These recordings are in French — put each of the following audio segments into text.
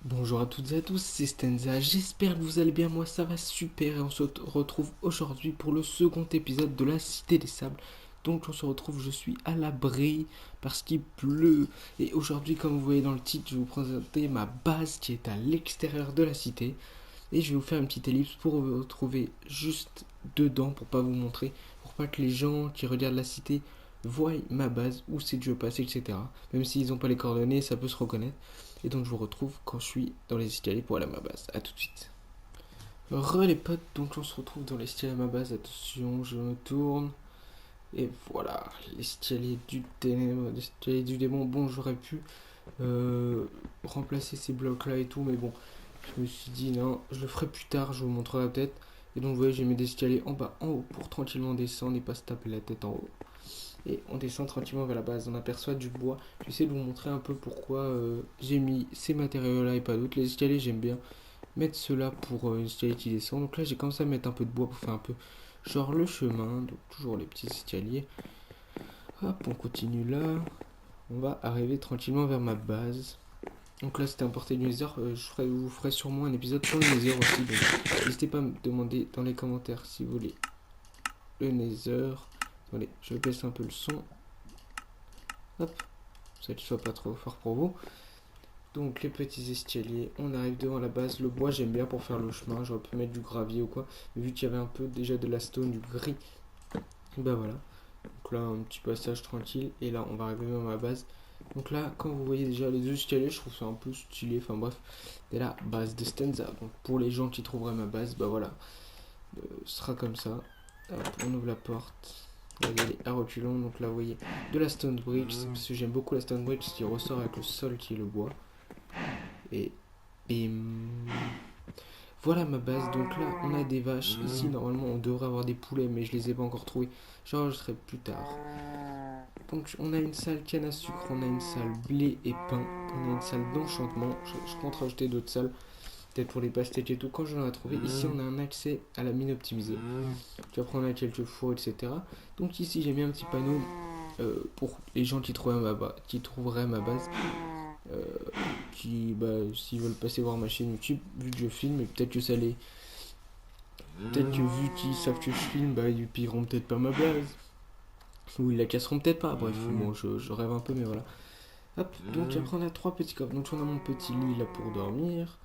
Bonjour à toutes et à tous, c'est Stenza, j'espère que vous allez bien, moi ça va super et on se retrouve aujourd'hui pour le second épisode de la Cité des Sables. Donc on se retrouve, je suis à l'abri parce qu'il pleut et aujourd'hui comme vous voyez dans le titre, je vais vous présenter ma base qui est à l'extérieur de la cité et je vais vous faire une petite ellipse pour vous retrouver juste dedans pour pas vous montrer, pour pas que les gens qui regardent la cité voient ma base, où c'est que je passe, etc. Même s'ils n'ont pas les coordonnées, ça peut se reconnaître. Et donc je vous retrouve quand je suis dans les escaliers pour aller à ma base. A tout de suite. Les potes, donc on se retrouve dans l'escalier à ma base. Attention, je me tourne. Et voilà, l'escalier du ténèbre, l'escalier du démon. Bon, j'aurais pu remplacer ces blocs là et tout, mais bon, je me suis dit non, je le ferai plus tard, je vous montrerai peut-être. Et donc vous voyez, j'ai mis des escaliers en bas, en haut, pour tranquillement descendre et pas se taper la tête en haut. Et on descend tranquillement vers la base, on aperçoit du bois. J'essaie de vous montrer un peu pourquoi j'ai mis ces matériaux là et pas d'autres. Les escaliers, j'aime bien mettre ceux-là pour une escalier qui descend. Donc là, j'ai commencé à mettre un peu de bois pour faire un peu genre le chemin. Donc toujours les petits escaliers. Hop, on continue là. On va arriver tranquillement vers ma base. Donc là, c'était un portail du Nether. Je vous ferai sûrement un épisode sur le Nether aussi. Donc n'hésitez pas à me demander dans les commentaires si vous voulez le Nether. Attendez, je baisse un peu le son. Hop, ça ne soit pas trop fort pour vous. Donc les petits escaliers, on arrive devant la base. Le bois j'aime bien pour faire le chemin, j'aurais pu mettre du gravier ou quoi. Mais vu qu'il y avait un peu déjà de la stone, du gris, et bah voilà. Donc là un petit passage tranquille et là on va arriver dans ma base. Donc là quand vous voyez déjà les deux escaliers, je trouve ça un peu stylé, enfin bref. C'est la base de Stenza. Donc pour les gens qui trouveraient ma base, bah voilà, ce sera comme ça. Hop, on ouvre la porte. Là, il y a les à reculons, donc là vous voyez de la stone bridge, parce que j'aime beaucoup la stone bridge qui ressort avec le sol qui est le bois. Et bim. Voilà ma base. Donc là, on a des vaches. Ici, normalement, on devrait avoir des poulets, mais je les ai pas encore trouvés. J'enregistrerai plus tard. Donc, on a une salle canne à sucre, on a une salle blé et pain, on a une salle d'enchantement. Je compte rajouter d'autres salles, peut-être pour les pastèques et tout, quand j'en ai trouvé. Ici, on a un accès à la mine optimisée. Puis après, on a quelques fours, etc. Donc, ici, j'ai mis un petit panneau pour les gens qui trouveraient ma base. euh, qui, s'ils veulent passer voir ma chaîne YouTube, vu que je filme, et peut-être que ça les. Peut-être que vu qu'ils savent que je filme, bah ils pilleront peut-être pas ma base. Ou ils la casseront peut-être pas. Bref, bon, je rêve un peu, mais voilà. Hop, donc après on a trois petits coffres. Donc on a mon petit lit là pour dormir.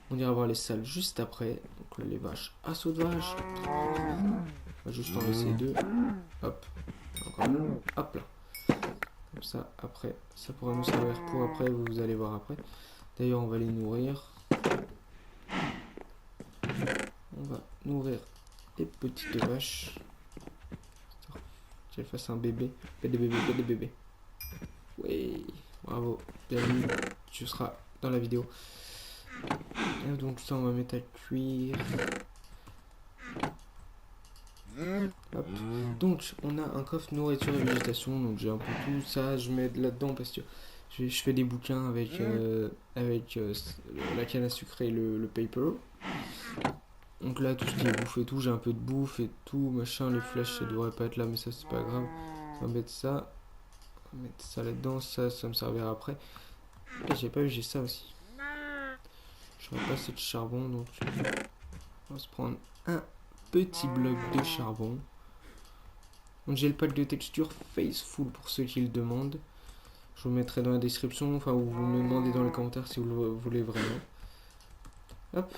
On ira voir les salles juste après. Donc là, les vaches, assaut de vaches. On va juste en laisser deux. Hop, encore un. Hop là. Comme ça, après, ça pourra nous servir pour après, vous allez voir après. D'ailleurs, on va les nourrir. On va nourrir les petites vaches. Qu'elles fassent un bébé. Fais des bébés, fais des bébés. Oui, bravo. Bienvenue. Tu seras dans la vidéo. Et donc ça, on va mettre à cuire. Hop. Donc, on a un coffre nourriture et végétation. Donc, j'ai un peu tout ça. Je mets là-dedans parce que je fais des bouquins avec la canne à sucre et le paper. Donc là, tout ce qui est bouffe et tout, j'ai un peu de bouffe et tout, machin, les flèches, ça devrait pas être là, mais ça, c'est pas grave. On va mettre ça. On va mettre ça là-dedans, ça me servira après. Et j'ai pas vu, j'ai ça aussi. J'aurais pas assez de charbon, donc on va se prendre un petit bloc de charbon. Donc j'ai le pack de texture Faceful pour ceux qui le demandent. Je vous mettrai dans la description, enfin, ou vous me demandez dans les commentaires si vous le voulez vraiment. Hop.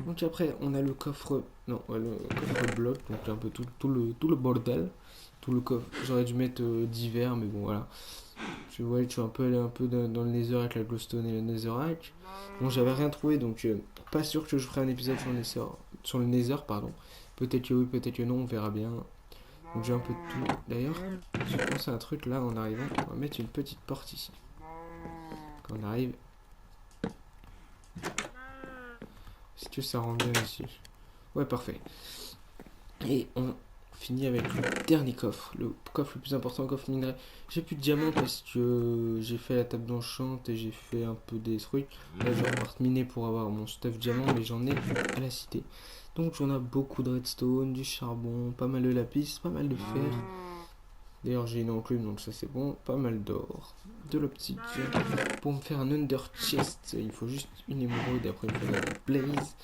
Donc après, on a le coffre, non, le coffre bloc, donc un peu tout le bordel, tout le coffre. J'aurais dû mettre divers, mais bon voilà. Je vois, je suis un peu allé un peu dans le Nether avec la glowstone et le Netherrack. Bon, j'avais rien trouvé, donc pas sûr que je ferai un épisode sur le Nether, pardon. Peut-être que oui, peut-être que non, on verra bien. Donc j'ai un peu de tout. D'ailleurs, j'ai pensé à un truc là en arrivant. On va mettre une petite porte ici. Quand on arrive, est-ce que ça rend bien ici? Ouais, parfait. Et on finit avec le dernier coffre, le coffre le plus important, le coffre minerai. J'ai plus de diamants parce que j'ai fait la table d'enchant et j'ai fait un peu des trucs. Là, je vais repartir miner pour avoir mon stuff diamant, mais j'en ai à la cité. Donc, j'en ai beaucoup de redstone, du charbon, pas mal de lapis, pas mal de fer. D'ailleurs j'ai une enclume donc ça c'est bon. Pas mal d'or. De l'optique. Pour me faire un under chest, il faut juste une émeraude et après il faut la blaze.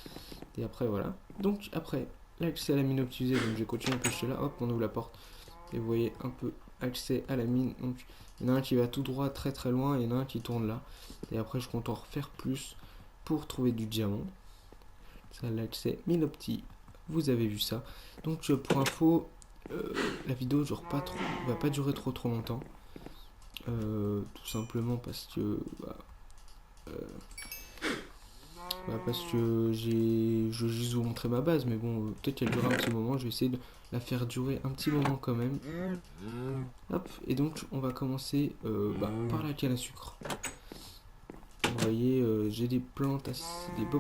Et après voilà. Donc après, l'accès à la mine optimisée, donc j'ai continué à pêcher là, hop on ouvre la porte. Et vous voyez un peu accès à la mine. Donc il y en a un qui va tout droit très très loin et il y en a un qui tourne là. Et après je compte en refaire plus pour trouver du diamant. Ça l'accès mine opti. Vous avez vu ça. Donc pour info, la vidéo va pas durer trop longtemps. Tout simplement parce que parce que je vais juste vous montrer ma base, mais bon, peut-être qu'elle durera un petit moment, je vais essayer de la faire durer un petit moment quand même. Hop, et donc on va commencer par la canne à sucre. Vous voyez, j'ai des beaux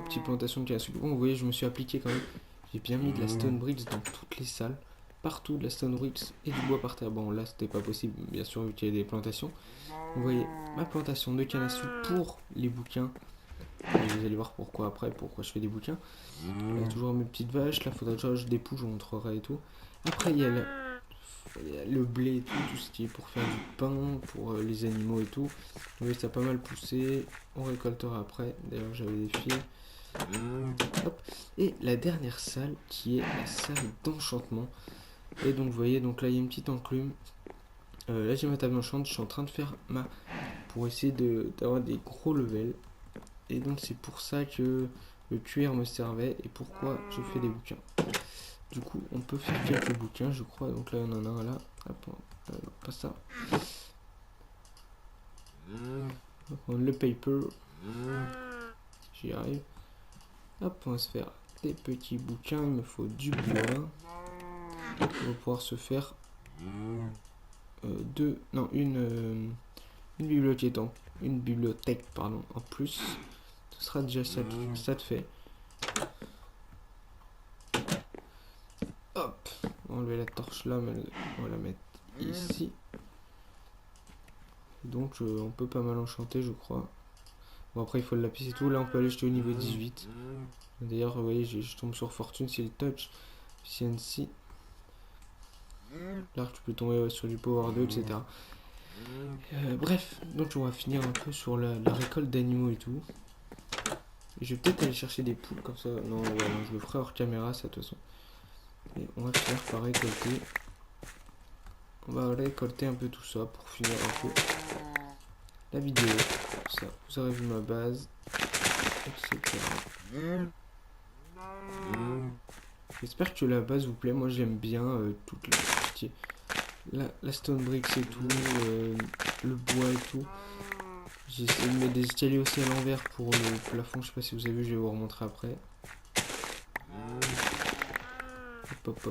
petits plantations de canne à sucre. Bon, vous voyez, je me suis appliqué quand même. J'ai bien mis de la stone bricks dans toutes les salles, partout de la stone bricks et du bois par terre. Bon, là c'était pas possible, bien sûr, vu qu'il y a des plantations. Vous voyez ma plantation de canne à sucre pour les bouquins. Vous allez voir pourquoi après, pourquoi je fais des bouquins. Il y a toujours mes petites vaches, là faudrait que je dépouille, je vous montrerai et tout. Après il y a le blé et tout ce qui est pour faire du pain, pour les animaux et tout. Vous voyez ça a pas mal poussé, on récoltera après, d'ailleurs j'avais des fils. Hop. Et la dernière salle qui est la salle d'enchantement. Et donc vous voyez, donc là il y a une petite enclume. Là j'ai ma table d'enchant, je suis en train de faire pour essayer d'avoir des gros levels. Et donc c'est pour ça que le cuir me servait et pourquoi je fais des bouquins. Du coup on peut faire quelques bouquins je crois. Donc là on en a un là. Hop, non, pas ça. On va prendre le paper. J'y arrive. Hop, on va se faire des petits bouquins. Il me faut du bois. On va pouvoir se faire une bibliothèque pardon, en plus. Ce sera déjà ça de fait. Hop, on va enlever la torche là, mais on va la mettre ici. Donc on peut pas mal enchanter je crois. Bon après il faut le lapis et tout, là on peut aller jusqu'au niveau 18. D'ailleurs vous voyez je tombe sur fortune, c'est le touch, CNC. Là tu peux tomber sur du power 2 etc. Bref, donc on va finir un peu sur la récolte d'animaux et tout. Et je vais peut-être aller chercher des poules comme ça. Non, je le ferai hors caméra ça de toute façon. Et on va finir par récolter. On va récolter un peu tout ça pour finir un peu la vidéo. Ça, vous aurez vu ma base, etc. J'espère que la base vous plaît. Moi j'aime bien toute la stone bricks et tout, le bois et tout. J'ai essayé de mettre des escaliers aussi à l'envers pour le plafond. Je sais pas si vous avez vu, je vais vous remontrer après. Hop.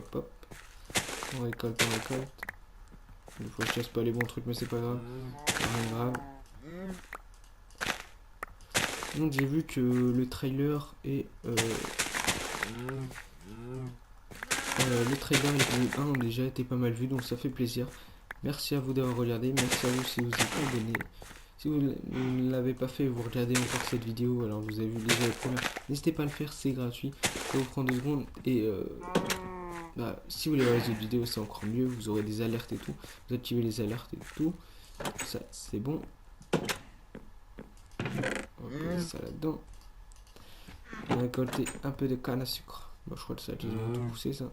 On récolte. Des fois je casse pas les bons trucs mais c'est pas grave. C'est grave. Donc j'ai vu que le trailer et le trailer et le 1 ont déjà été pas mal vus, donc ça fait plaisir. Merci à vous d'avoir regardé, merci à vous si vous êtes abonné. Si vous ne l'avez pas fait, vous regardez encore cette vidéo, alors vous avez vu déjà les premières. N'hésitez pas à le faire, c'est gratuit. Ça vous prend 2 secondes et si vous voulez voir les autres vidéos, c'est encore mieux. Vous aurez des alertes et tout. Vous activez les alertes et tout. Ça, c'est bon. On va mettre ça là-dedans. On va récolter un peu de canne à sucre. Bon, je crois que ça a déjà tout poussé ça.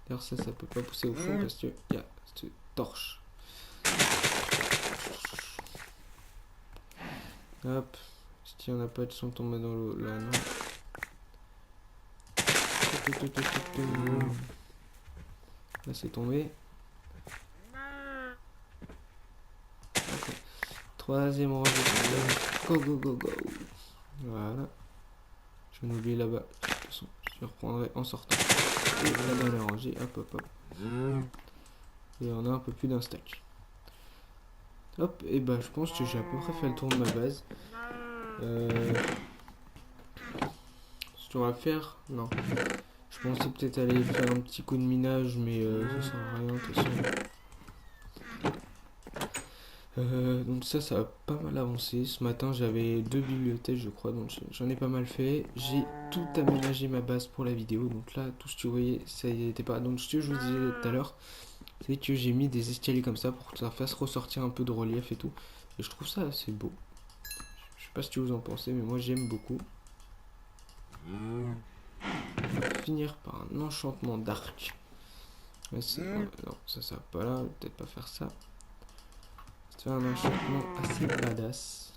D'ailleurs ça peut pas pousser au fond parce qu'il y a cette torche. Hop. Si on a pas de son tombé dans l'eau là, non. Là c'est tombé. Okay. Troisième rangée. Go. Voilà. Je vais m'oublier là-bas. De toute façon, je reprendrai en sortant. Et la dernière rangée. Hop. Et on a un peu plus d'un stack. Hop, et je pense que j'ai à peu près fait le tour de ma base. Ce qu'on va faire, non. Je pensais peut-être aller faire un petit coup de minage, mais ça sert à rien de toute façon. Donc ça a pas mal avancé. Ce matin, j'avais 2 bibliothèques, je crois, donc j'en ai pas mal fait. J'ai tout aménagé ma base pour la vidéo. Donc là, tout ce que tu voyais, ça y était pas. Donc ce que je vous disais tout à l'heure, c'est que j'ai mis des escaliers comme ça pour que ça fasse ressortir un peu de relief et tout. Et je trouve ça assez beau. Je sais pas ce que vous en pensez, mais moi j'aime beaucoup. On va finir par un enchantement d'arc. Non, ça va pas là, on va peut-être pas faire ça. C'est un enchantement assez badass.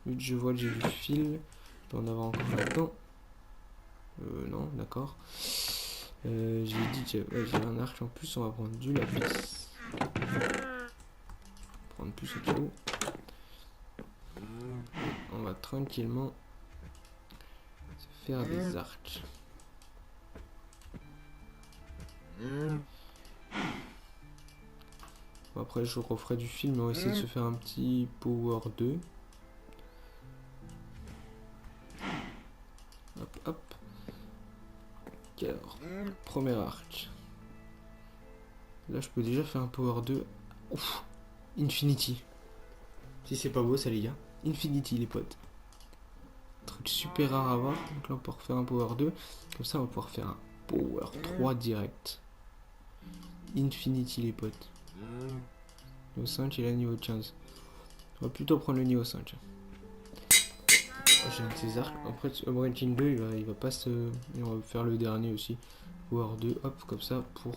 Vu que je vois que j'ai du fil, je peux en avoir encore là-dedans. Non, d'accord. J'ai dit que j'ai un arc en plus, on va prendre du lapis. Prendre plus au cas où. On va tranquillement se faire des arcs. Bon, après, je referai du fil, mais on va essayer de se faire un petit power 2. Hop, hop. Alors, premier arc. Là, je peux déjà faire un power 2. Ouf, Infinity. Si c'est pas beau, ça, les gars. Infinity, les potes. Truc super rare à voir. Donc là, on peut refaire un power 2. Comme ça, on va pouvoir faire un power 3 direct. Infinity, les potes. Niveau 5 et là, niveau 15. On va plutôt prendre le niveau 5. J'ai un de ces arcs. Après, Breaking 2, il va pas se. Et on va faire le dernier aussi. Power 2, hop, comme ça, pour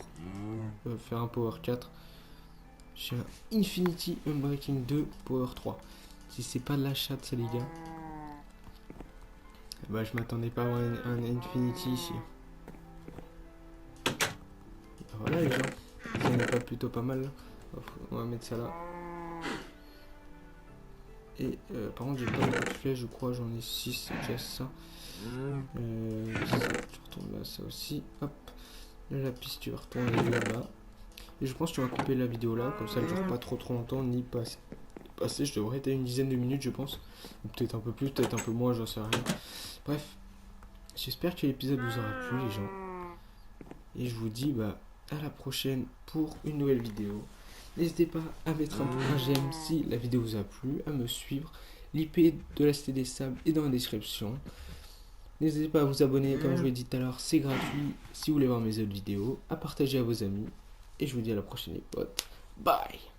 faire un Power 4. J'ai un Infinity Unbreaking 2 Power 3. Si c'est pas de la chatte, ça, les gars. Bah, je m'attendais pas à avoir un Infinity ici. Voilà, les gens. Ça n'est pas plutôt pas mal. On va mettre ça là. Et par contre, j'ai pas beaucoup de flèches, je crois. J'en ai 6, c'est déjà ça. Tu retournes là, ça aussi. Hop. Le lapis, tu vas retourner là-bas. Et je pense que tu vas couper la vidéo là, comme ça elle dure pas trop longtemps, ni passer. Je devrais être à une dizaine de minutes, je pense. Peut-être un peu plus, peut-être un peu moins, j'en sais rien. Bref, j'espère que l'épisode vous aura plu, les gens. Et je vous dis à la prochaine pour une nouvelle vidéo. N'hésitez pas à mettre un j'aime si la vidéo vous a plu, à me suivre. L'IP de la Cité des Sables est dans la description. N'hésitez pas à vous abonner, comme je vous l'ai dit tout à l'heure, c'est gratuit si vous voulez voir mes autres vidéos, à partager à vos amis. Et je vous dis à la prochaine les potes. Bye.